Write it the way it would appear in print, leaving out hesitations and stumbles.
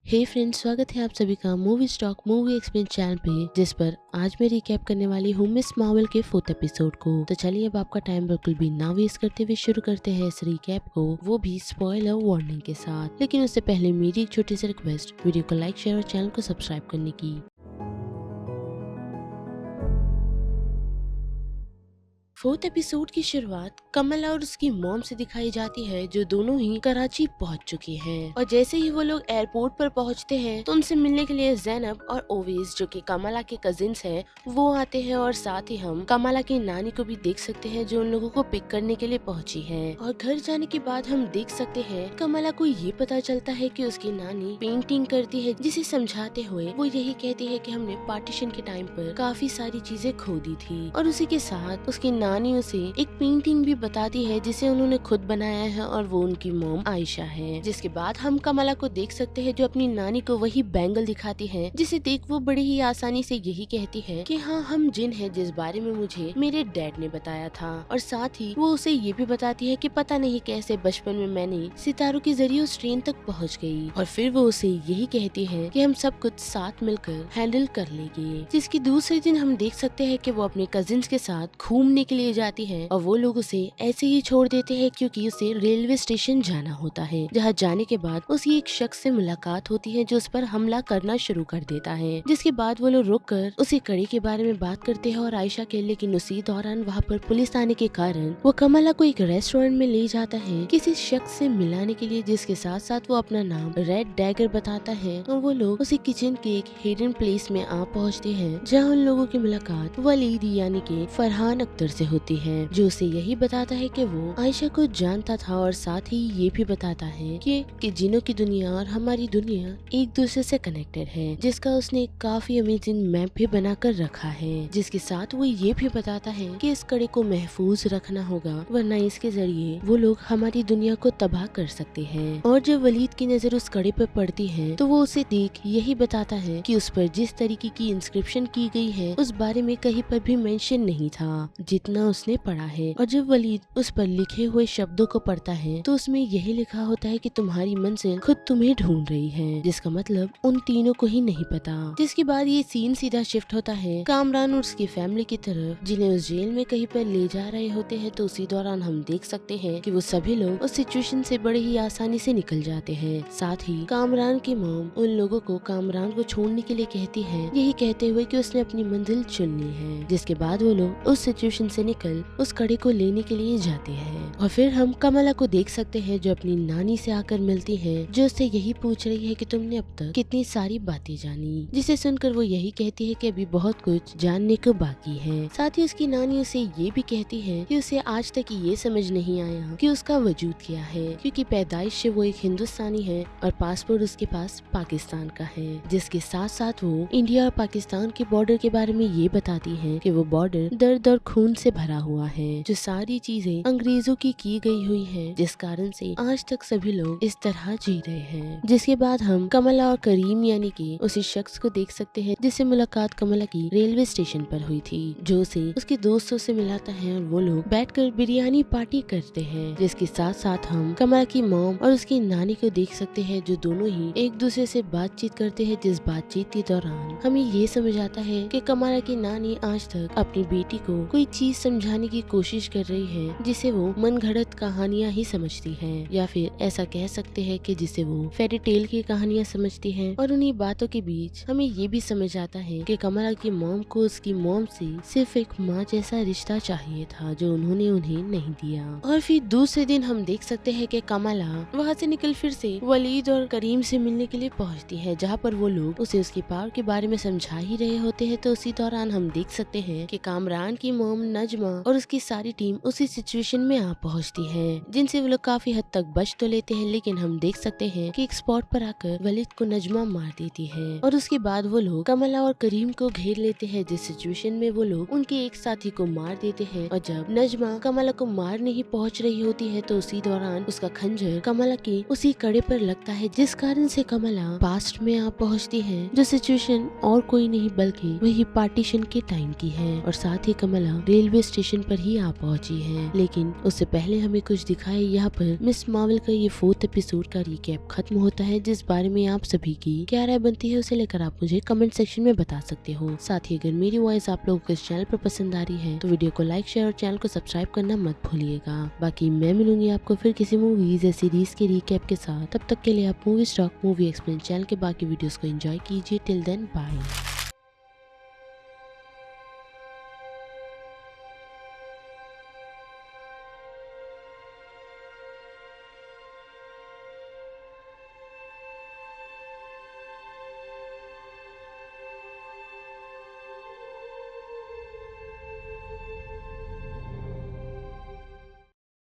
हे friends, स्वागत है आप सभी का movie stock movie explain channel पे, जिस पर आज मैं रिकैप करने वाली हूँ मिस मार्वल के 4th एपिसोड को। तो चलिए अब आपका टाइम बिल्कुल भी ना वेस्ट करते हुए शुरू करते हैं इस रिकैप को, वो भी स्पॉइलर वार्निंग के साथ। लेकिन उससे पहले मेरी एक छोटी सी रिक्वेस्ट, वीडियो को लाइक, शेयर और चैनल को सब्सक्राइब करने की। 4th एपिसोड की शुरुआत कमला और उसकी मॉम से दिखाई जाती है, जो दोनों ही कराची पहुंच चुकी हैं। और जैसे ही वो लोग एयरपोर्ट पर पहुंचते हैं तो उनसे मिलने के लिए ज़ैनब और ओवेस, जो कि कमला के कजिन्स हैं, वो आते हैं। और साथ ही हम कमला की नानी को भी देख सकते हैं, जो उन लोगों को पिक करने के लिए पहुंची है। और घर जाने के बाद हम देख सकते हैं कमला को ये पता चलता है कि उसकी नानी पेंटिंग करती है, जिसे समझाते हुए वो यही कहती है कि हमने पार्टीशन के टाइम पर काफी सारी चीजें खो दी थी। और उसी के साथ उसकी नानी उसे एक पेंटिंग भी बताती है, जिसे उन्होंने खुद बनाया है, और वो उनकी मॉम आयशा है। जिसके बाद हम कमला को देख सकते हैं, जो अपनी नानी को वही बैंगल दिखाती है, जिसे देख वो बड़े ही आसानी से यही कहती है कि हाँ, हम जिन है जिस बारे में मुझे मेरे डैड ने बताया था। और साथ ही वो उसे ये भी बताती है कि पता नहीं कैसे बचपन में मैंने सितारों के जरिए उस ट्रेन तक पहुँच गई। और फिर वो उसे यही कहती है कि हम सब कुछ साथ मिलकर हैंडल कर लेंगे। जिसकी दूसरे दिन हम देख सकते हैं कि वो अपने कजिन्स के साथ घूमने के लिए जाती है, और वो लोग उसे ऐसे ही छोड़ देते हैं, क्योंकि उसे रेलवे स्टेशन जाना होता है, जहाँ जाने के बाद उसकी एक शख्स से मुलाकात होती है, जो उस पर हमला करना शुरू कर देता है। जिसके बाद वो लोग रुक कर उसी कड़ी के बारे में बात करते हैं और आयशा के, लेकिन उसी दौरान वहाँ पर पुलिस आने के कारण वो कमला को एक रेस्टोरेंट में ले जाता है किसी शख्स से मिलाने के लिए, जिसके साथ साथ वो अपना नाम रेड डैगर बताता है। और वो लोग उसी किचन के एक हिडन प्लेस में आ पहुँचते हैं, जहाँ उन लोगों की मुलाकात वलीद यानी कि फरहान अख्तर से होती है, जो उसे यही बताता है कि वो आयशा को जानता था, और साथ ही ये भी बताता है कि जिनों की दुनिया और हमारी दुनिया एक दूसरे से कनेक्टेड है, जिसका उसने एक काफी अमेजिंग मैप भी बनाकर रखा है। जिसके साथ वो ये भी बताता है कि इस कड़े को महफूज रखना होगा, वरना इसके जरिए वो लोग हमारी दुनिया को तबाह कर सकते हैं। और जब वलीद की नजर उस कड़े पर पड़ती है, तो वो उसे देख यही बताता है कि उस पर जिस तरीके की इंस्क्रिप्शन की गई है, उस बारे में कहीं पर भी मेंशन नहीं था, जितना उसने पढ़ा है। और जब वलीद उस पर लिखे हुए शब्दों को पढ़ता है, तो उसमें यही लिखा होता है कि तुम्हारी मंजिल खुद तुम्हें ढूंढ रही है, जिसका मतलब उन तीनों को ही नहीं पता। जिसके बाद ये सीन सीधा शिफ्ट होता है कामरान और उसकी फैमिली की तरफ, जिन्हें उस जेल में कहीं पर ले जा रहे होते हैं। तो उसी दौरान हम देख सकते हैं कि वो सभी लोग उस सिचुएशन से बड़े ही आसानी से निकल जाते हैं। साथ ही कामरान की मॉम उन लोगों को कामरान को छोड़ने के लिए कहती है, यही कहते हुए कि उसने अपनी मंजिल चुननी है। जिसके बाद वो लोग उस सिचुएशन से निकल उस कड़े को लेने के लिए जाते हैं। और फिर हम कमला को देख सकते हैं, जो अपनी नानी से आकर मिलती है, जो उससे यही पूछ रही है कि तुमने अब तक कितनी सारी बातें जानी। जिसे सुनकर वो यही कहती है कि अभी बहुत कुछ जानने को बाकी है। साथ ही उसकी नानी उसे ये भी कहती है कि उसे आज तक ये समझ नहीं आया कि उसका वजूद क्या है, क्योंकि पैदाइश से वो एक हिंदुस्तानी है और पासपोर्ट उसके पास पाकिस्तान का है। जिसके साथ साथ वो इंडिया और पाकिस्तान के बॉर्डर के बारे में ये बताती है कि वो बॉर्डर दर्द और खून से भरा हुआ है, जो सारी चीजें अंग्रेजों की गई हुई है, जिस कारण से आज तक सभी लोग इस तरह जी रहे हैं। जिसके बाद हम कमला और करीम यानी कि उसी शख्स को देख सकते हैं, जिससे मुलाकात कमला की रेलवे स्टेशन पर हुई थी, जो उसे उसके दोस्तों से मिलाता है, और वो लोग बैठकर बिरयानी पार्टी करते हैं। जिसके साथ साथ हम कमला की मॉम और उसकी नानी को देख सकते हैं, जो दोनों ही एक दूसरे से बातचीत करते हैं। जिस बातचीत के दौरान हमें ये समझ आता है कि कमला की नानी आज तक अपनी बेटी को कोई चीज समझाने की कोशिश कर रही है, जिसे वो मनगढ़ंत कहानियां ही समझती है, या फिर ऐसा कह सकते हैं कि जिसे वो फेरी टेल की कहानियां समझती है। और उन्हीं बातों के बीच हमें ये भी समझ आता है कि कमला की मॉम को उसकी मॉम से सिर्फ एक माँ जैसा रिश्ता चाहिए था, जो उन्होंने उन्हें नहीं दिया। और फिर दूसरे दिन हम देख सकते हैं कि कमला वहाँ से निकल फिर से वलीद और करीम से मिलने के लिए पहुँचती है, जहाँ पर वो लोग उसे उसकी पावर के बारे में समझा ही रहे होते हैं। तो उसी दौरान हम देख सकते हैं कि कामरान की मॉम नजमा और उसकी सारी टीम उसी सिचुएशन में आ पहुंचती है, जिनसे वो लोग काफी हद तक बच तो लेते हैं। लेकिन हम देख सकते हैं कि एक स्पॉट पर आकर वलीद को नजमा मार देती है, और उसके बाद वो लोग कमला और करीम को घेर लेते हैं, जिस सिचुएशन में वो लोग उनके एक साथी को मार देते हैं। और जब नजमा कमला को मारने ही पहुंच रही होती है, तो उसी दौरान उसका खंजर कमला के उसी कड़े पर लगता है, जिस कारण से कमला पास्ट में आ पहुंचती है, जो सिचुएशन और कोई नहीं बल्कि वही पार्टीशन के टाइम की है। और साथ ही कमला रेलवे रेलवे स्टेशन पर ही आ पहुंची है। लेकिन उससे पहले हमें कुछ दिखाए, यहाँ पर मिस मार्वल का ये 4th एपिसोड का रिकैप खत्म होता है, जिस बारे में आप सभी की क्या राय बनती है उसे लेकर आप मुझे कमेंट सेक्शन में बता सकते हो। साथ ही अगर मेरी वॉइस आप लोगों को इस चैनल पर पसंद आ रही है तो वीडियो को लाइक, शेयर और चैनल को सब्सक्राइब करना मत भूलिएगा। बाकी मैं मिलूंगी आपको फिर किसी मूवीज या सीरीज के रिकैप के साथ। तब तक के लिए आप movie stock movie explain channel के बाकी वीडियोस को एंजॉय कीजिए। Till then bye.